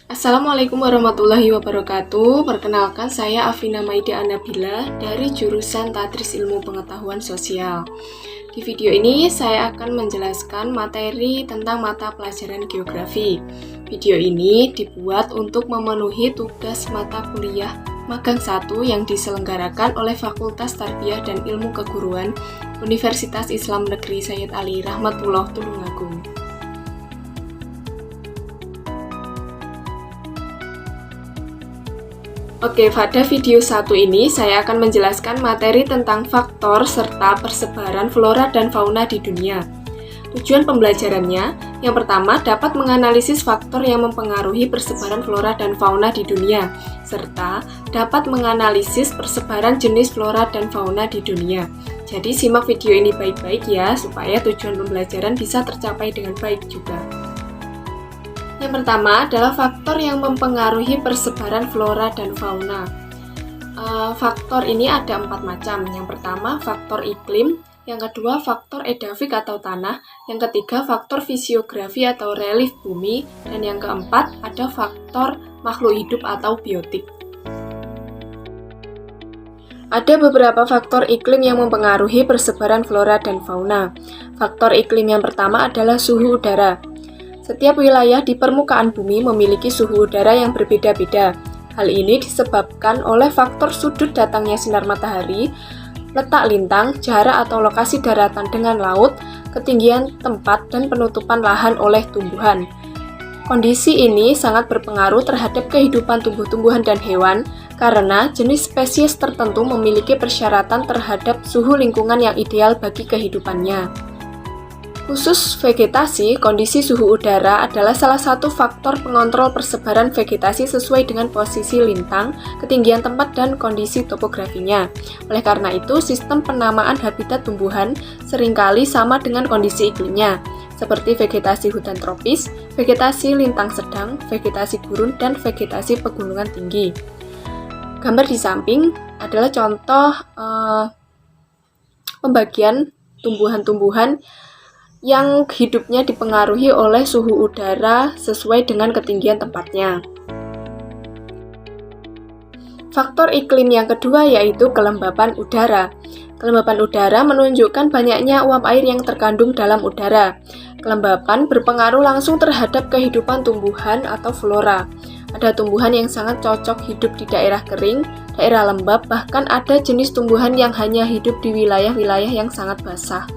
Assalamualaikum warahmatullahi wabarakatuh. Perkenalkan, saya Afina Maida Anabila dari jurusan Tadris Ilmu Pengetahuan Sosial. Di video ini saya akan menjelaskan materi tentang mata pelajaran geografi. Video ini dibuat untuk memenuhi tugas mata kuliah magang 1 yang diselenggarakan oleh Fakultas Tarbiyah dan Ilmu Keguruan Universitas Islam Negeri Sayyid Ali Rahmatullah Tulungagung. Oke, pada video 1 ini saya akan menjelaskan materi tentang faktor serta persebaran flora dan fauna di dunia. Tujuan pembelajarannya, yang pertama dapat menganalisis faktor yang mempengaruhi persebaran flora dan fauna di dunia, serta dapat menganalisis persebaran jenis flora dan fauna di dunia. Jadi simak video ini baik-baik ya, supaya tujuan pembelajaran bisa tercapai dengan baik juga. Yang pertama adalah faktor yang mempengaruhi persebaran flora dan fauna. Faktor ini ada 4 macam. Yang pertama, faktor iklim. Yang kedua, faktor edafik atau tanah. Yang ketiga, faktor fisiografi atau relief bumi. Dan yang keempat, ada faktor makhluk hidup atau biotik. Ada beberapa faktor iklim yang mempengaruhi persebaran flora dan fauna. Faktor iklim yang pertama adalah suhu udara. Setiap wilayah di permukaan bumi memiliki suhu udara yang berbeda-beda. Hal ini disebabkan oleh faktor sudut datangnya sinar matahari, letak lintang, jarak atau lokasi daratan dengan laut, ketinggian tempat, dan penutupan lahan oleh tumbuhan. Kondisi ini sangat berpengaruh terhadap kehidupan tumbuh-tumbuhan dan hewan, karena jenis spesies tertentu memiliki persyaratan terhadap suhu lingkungan yang ideal bagi kehidupannya. Khusus vegetasi, kondisi suhu udara adalah salah satu faktor pengontrol persebaran vegetasi sesuai dengan posisi lintang, ketinggian tempat, dan kondisi topografinya. Oleh karena itu, sistem penamaan habitat tumbuhan seringkali sama dengan kondisi iklimnya, seperti vegetasi hutan tropis, vegetasi lintang sedang, vegetasi gurun, dan vegetasi pegunungan tinggi. Gambar di samping adalah contoh pembagian tumbuhan-tumbuhan yang hidupnya dipengaruhi oleh suhu udara sesuai dengan ketinggian tempatnya. Faktor iklim yang kedua yaitu kelembapan udara. Kelembapan udara menunjukkan banyaknya uap air yang terkandung dalam udara. Kelembapan berpengaruh langsung terhadap kehidupan tumbuhan atau flora. Ada tumbuhan yang sangat cocok hidup di daerah kering, daerah lembab, bahkan ada jenis tumbuhan yang hanya hidup di wilayah-wilayah yang sangat basah.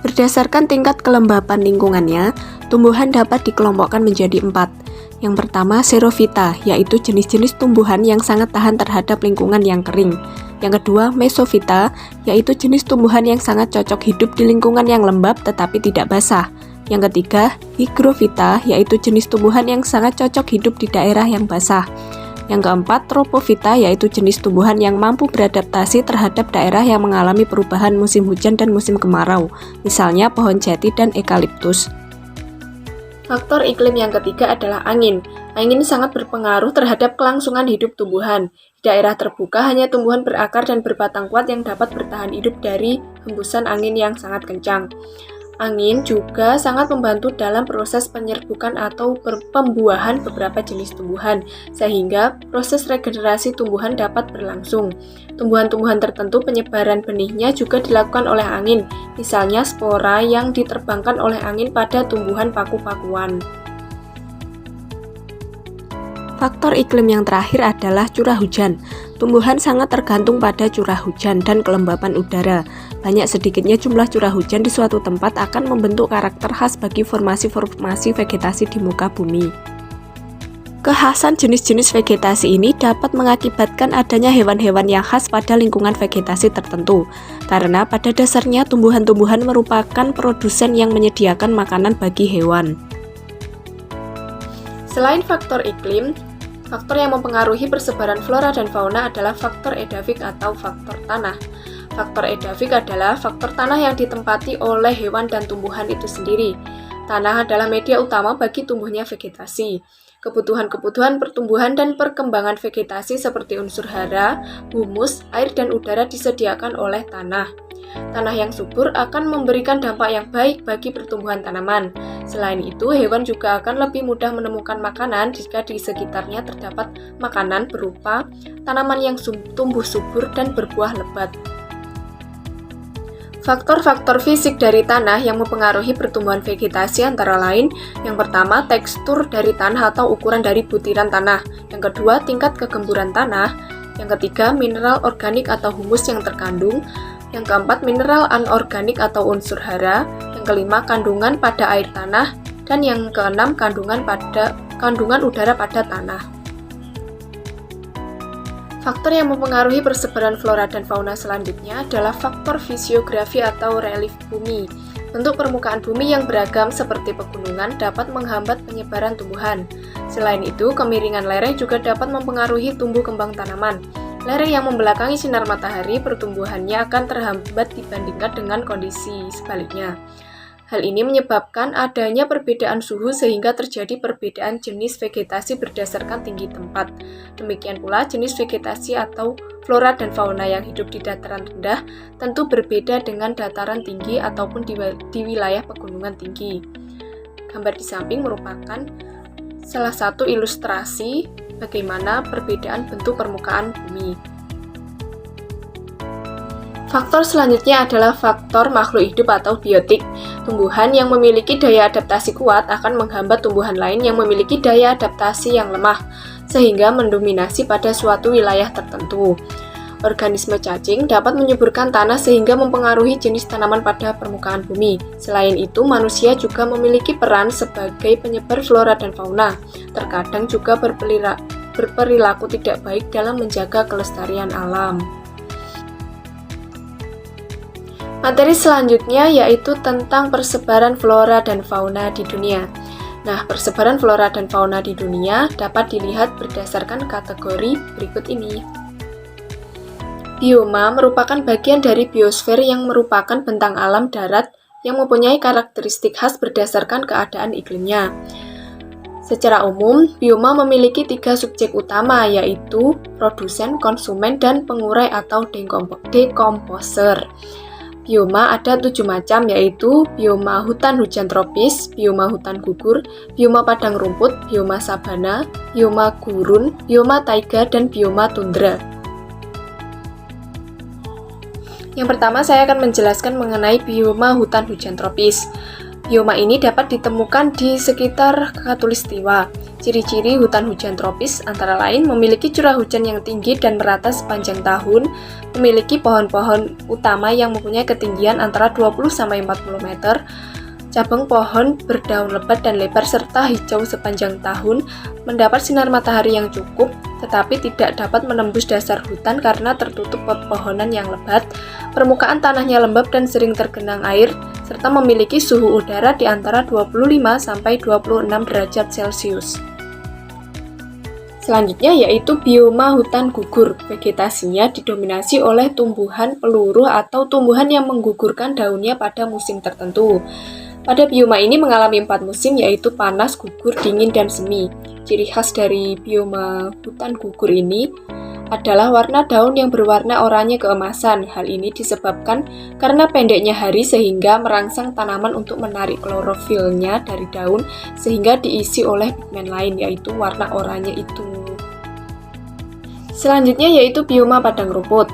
Berdasarkan tingkat kelembapan lingkungannya, tumbuhan dapat dikelompokkan menjadi 4. Yang pertama, xerophyta, yaitu jenis-jenis tumbuhan yang sangat tahan terhadap lingkungan yang kering. Yang kedua, mesophyta, yaitu jenis tumbuhan yang sangat cocok hidup di lingkungan yang lembab tetapi tidak basah. Yang ketiga, hygrophyta, yaitu jenis tumbuhan yang sangat cocok hidup di daerah yang basah. Yang keempat, tropophyta, yaitu jenis tumbuhan yang mampu beradaptasi terhadap daerah yang mengalami perubahan musim hujan dan musim kemarau, misalnya pohon jati dan eukaliptus. Faktor iklim yang ketiga adalah angin. Angin sangat berpengaruh terhadap kelangsungan hidup tumbuhan. Di daerah terbuka hanya tumbuhan berakar dan berbatang kuat yang dapat bertahan hidup dari hembusan angin yang sangat kencang. Angin juga sangat membantu dalam proses penyerbukan atau pembuahan beberapa jenis tumbuhan, sehingga proses regenerasi tumbuhan dapat berlangsung. Tumbuhan-tumbuhan tertentu penyebaran benihnya juga dilakukan oleh angin, misalnya spora yang diterbangkan oleh angin pada tumbuhan paku-pakuan. Faktor iklim yang terakhir adalah curah hujan. Tumbuhan sangat tergantung pada curah hujan dan kelembapan udara. Banyak sedikitnya jumlah curah hujan di suatu tempat akan membentuk karakter khas bagi formasi-formasi vegetasi di muka bumi. Kekhasan jenis-jenis vegetasi ini dapat mengakibatkan adanya hewan-hewan yang khas pada lingkungan vegetasi tertentu, karena pada dasarnya tumbuhan-tumbuhan merupakan produsen yang menyediakan makanan bagi hewan. Selain faktor iklim, faktor yang mempengaruhi persebaran flora dan fauna adalah faktor edafik atau faktor tanah. Faktor edafik adalah faktor tanah yang ditempati oleh hewan dan tumbuhan itu sendiri. Tanah adalah media utama bagi tumbuhnya vegetasi. Kebutuhan-kebutuhan pertumbuhan dan perkembangan vegetasi seperti unsur hara, humus, air, dan udara disediakan oleh tanah. Tanah yang subur akan memberikan dampak yang baik bagi pertumbuhan tanaman. Selain itu, hewan juga akan lebih mudah menemukan makanan jika di sekitarnya terdapat makanan berupa tanaman yang tumbuh subur dan berbuah lebat. Faktor-faktor fisik dari tanah yang mempengaruhi pertumbuhan vegetasi antara lain, yang pertama, tekstur dari tanah atau ukuran dari butiran tanah. Yang kedua, tingkat kegemburan tanah. Yang ketiga, mineral organik atau humus yang terkandung. Yang keempat, mineral anorganik atau unsur hara. Yang kelima, kandungan pada air tanah. Dan yang keenam, kandungan udara pada tanah. Faktor yang mempengaruhi persebaran flora dan fauna selanjutnya adalah faktor fisiografi atau relief bumi. Bentuk permukaan bumi yang beragam seperti pegunungan dapat menghambat penyebaran tumbuhan. Selain itu, kemiringan lereng juga dapat mempengaruhi tumbuh kembang tanaman. Lereng yang membelakangi sinar matahari, pertumbuhannya akan terhambat dibandingkan dengan kondisi sebaliknya. Hal ini menyebabkan adanya perbedaan suhu sehingga terjadi perbedaan jenis vegetasi berdasarkan tinggi tempat. Demikian pula jenis vegetasi atau flora dan fauna yang hidup di dataran rendah tentu berbeda dengan dataran tinggi ataupun di wilayah pegunungan tinggi. Gambar di samping merupakan salah satu ilustrasi bagaimana perbedaan bentuk permukaan bumi. Faktor selanjutnya adalah faktor makhluk hidup atau biotik. Tumbuhan yang memiliki daya adaptasi kuat akan menghambat tumbuhan lain yang memiliki daya adaptasi yang lemah, sehingga mendominasi pada suatu wilayah tertentu. Organisme cacing dapat menyuburkan tanah sehingga mempengaruhi jenis tanaman pada permukaan bumi. Selain itu, manusia juga memiliki peran sebagai penyebar flora dan fauna. Terkadang juga berperilaku tidak baik dalam menjaga kelestarian alam. Materi selanjutnya yaitu tentang persebaran flora dan fauna di dunia. Nah, persebaran flora dan fauna di dunia dapat dilihat berdasarkan kategori berikut ini. Bioma merupakan bagian dari biosfer yang merupakan bentang alam darat yang mempunyai karakteristik khas berdasarkan keadaan iklimnya. Secara umum, bioma memiliki 3 subjek utama, yaitu produsen, konsumen, dan pengurai atau dekomposer. Bioma ada 7 macam, yaitu bioma hutan hujan tropis, bioma hutan gugur, bioma padang rumput, bioma sabana, bioma gurun, bioma taiga, dan bioma tundra. Yang pertama, saya akan menjelaskan mengenai bioma hutan hujan tropis. Bioma ini dapat ditemukan di sekitar Khatulistiwa. Ciri-ciri hutan hujan tropis antara lain memiliki curah hujan yang tinggi dan merata sepanjang tahun, memiliki pohon-pohon utama yang mempunyai ketinggian antara 20-40 meter, cabang pohon berdaun lebat dan lebar serta hijau sepanjang tahun, mendapat sinar matahari yang cukup, tetapi tidak dapat menembus dasar hutan karena tertutup pepohonan yang lebat, permukaan tanahnya lembab dan sering tergenang air, serta memiliki suhu udara di antara 25-26 derajat Celcius. Selanjutnya yaitu bioma hutan gugur. Vegetasinya didominasi oleh tumbuhan peluruh atau tumbuhan yang menggugurkan daunnya pada musim tertentu. Pada bioma ini mengalami 4 musim, yaitu panas, gugur, dingin, dan semi. Ciri khas dari bioma hutan gugur ini adalah warna daun yang berwarna oranye keemasan. Hal ini disebabkan karena pendeknya hari sehingga merangsang tanaman untuk menarik klorofilnya dari daun sehingga diisi oleh pigmen lain, yaitu warna oranye itu. Selanjutnya yaitu bioma padang rumput.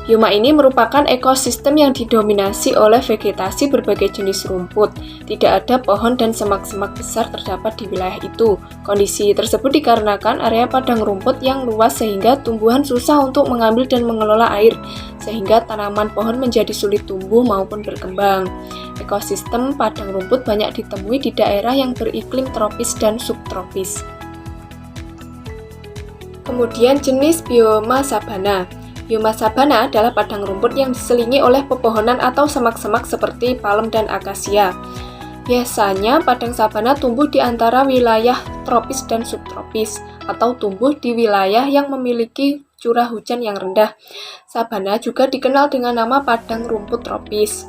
Bioma ini merupakan ekosistem yang didominasi oleh vegetasi berbagai jenis rumput. Tidak ada pohon dan semak-semak besar terdapat di wilayah itu. Kondisi tersebut dikarenakan area padang rumput yang luas sehingga tumbuhan susah untuk mengambil dan mengelola air, sehingga tanaman pohon menjadi sulit tumbuh maupun berkembang. Ekosistem padang rumput banyak ditemui di daerah yang beriklim tropis dan subtropis. Kemudian jenis bioma sabana. Bioma sabana adalah padang rumput yang diselingi oleh pepohonan atau semak-semak seperti palem dan akasia. Biasanya padang sabana tumbuh di antara wilayah tropis dan subtropis, atau tumbuh di wilayah yang memiliki curah hujan yang rendah. Sabana juga dikenal dengan nama padang rumput tropis.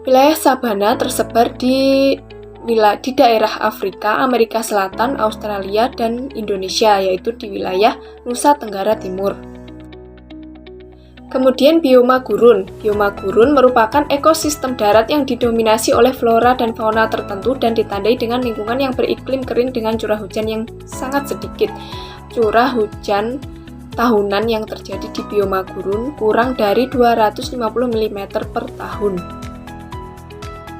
Wilayah sabana tersebar di daerah Afrika, Amerika Selatan, Australia, dan Indonesia, yaitu di wilayah Nusa Tenggara Timur. Kemudian bioma gurun. Bioma gurun merupakan ekosistem darat yang didominasi oleh flora dan fauna tertentu dan ditandai dengan lingkungan yang beriklim kering dengan curah hujan yang sangat sedikit. Curah hujan tahunan yang terjadi di bioma gurun kurang dari 250 mm per tahun.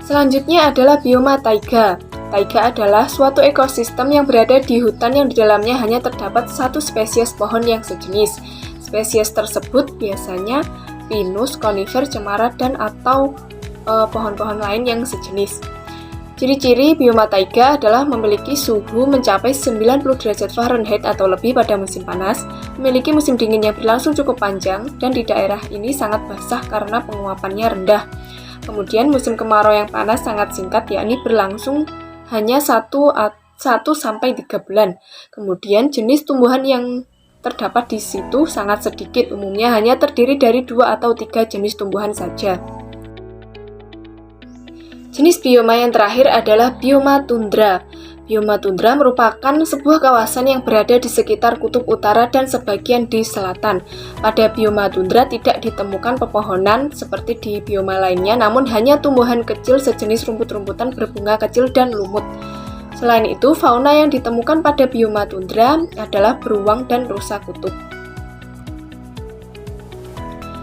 Selanjutnya adalah bioma taiga. Taiga adalah suatu ekosistem yang berada di hutan yang di dalamnya hanya terdapat satu spesies pohon yang sejenis. Spesies tersebut biasanya pinus, konifer, cemara, dan atau pohon-pohon lain yang sejenis. Ciri-ciri bioma taiga adalah memiliki suhu mencapai 90 derajat Fahrenheit atau lebih pada musim panas, memiliki musim dingin yang berlangsung cukup panjang, dan di daerah ini sangat basah karena penguapannya rendah. Kemudian musim kemarau yang panas sangat singkat, yakni berlangsung hanya 1-3 bulan. Kemudian jenis tumbuhan yang terdapat di situ sangat sedikit, umumnya hanya terdiri dari 2 atau 3 jenis tumbuhan saja. Jenis bioma yang terakhir adalah bioma tundra. Bioma tundra merupakan sebuah kawasan yang berada di sekitar kutub utara dan sebagian di selatan. Pada bioma tundra tidak ditemukan pepohonan seperti di bioma lainnya, namun hanya tumbuhan kecil sejenis rumput-rumputan berbunga kecil dan lumut. Selain itu, fauna yang ditemukan pada bioma tundra adalah beruang dan rusa kutub.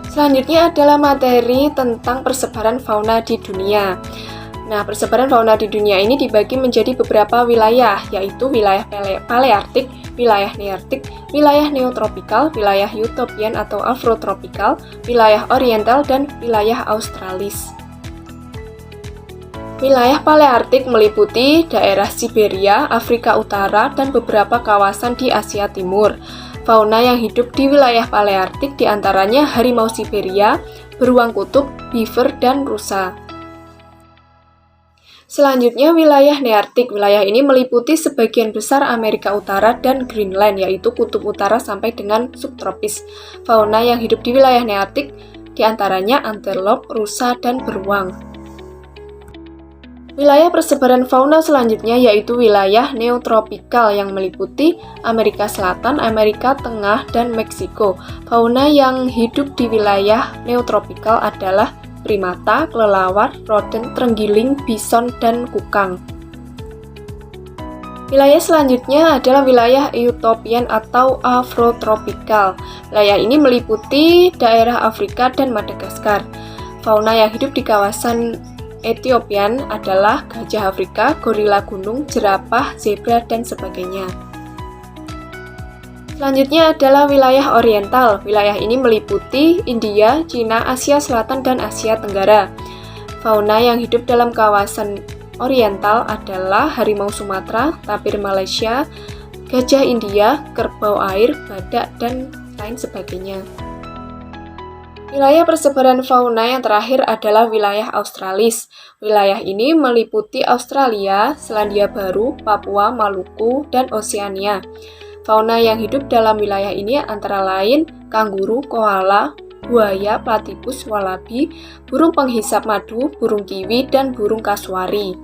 Selanjutnya adalah materi tentang persebaran fauna di dunia. Nah, persebaran fauna di dunia ini dibagi menjadi beberapa wilayah, yaitu wilayah paleartik, wilayah neartik, wilayah neotropikal, wilayah utopian atau afrotropikal, wilayah oriental, dan wilayah australis. Wilayah paleartik meliputi daerah Siberia, Afrika Utara, dan beberapa kawasan di Asia Timur. Fauna yang hidup di wilayah paleartik diantaranya harimau Siberia, beruang kutub, beaver, dan rusa. Selanjutnya wilayah neartik. Wilayah ini meliputi sebagian besar Amerika Utara dan Greenland, yaitu kutub utara sampai dengan subtropis. Fauna yang hidup di wilayah neartik diantaranya antelope, rusa, dan beruang. Wilayah persebaran fauna selanjutnya yaitu wilayah neotropikal yang meliputi Amerika Selatan, Amerika Tengah, dan Meksiko. Fauna yang hidup di wilayah neotropikal adalah primata, kelelawar, rodent, terenggiling, bison, dan kukang. Wilayah selanjutnya adalah wilayah utopian atau afrotropikal. Wilayah ini meliputi daerah Afrika dan Madagaskar. Fauna yang hidup di kawasan Etiopian adalah gajah Afrika, gorila gunung, jerapah, zebra, dan sebagainya. Selanjutnya adalah wilayah oriental. Wilayah ini meliputi India, Cina, Asia Selatan, dan Asia Tenggara. Fauna yang hidup dalam kawasan oriental adalah harimau Sumatera, tapir Malaysia, gajah India, kerbau air, badak, dan lain sebagainya. Wilayah persebaran fauna yang terakhir adalah wilayah australis. Wilayah ini meliputi Australia, Selandia Baru, Papua, Maluku, dan Oseania. Fauna yang hidup dalam wilayah ini antara lain kanguru, koala, buaya, platypus, walabi, burung penghisap madu, burung kiwi, dan burung kasuari.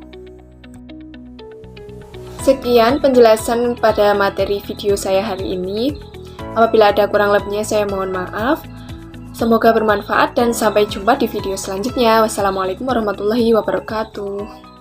Sekian penjelasan pada materi video saya hari ini. Apabila ada kurang lebihnya saya mohon maaf. Semoga bermanfaat dan sampai jumpa di video selanjutnya. Wassalamualaikum warahmatullahi wabarakatuh.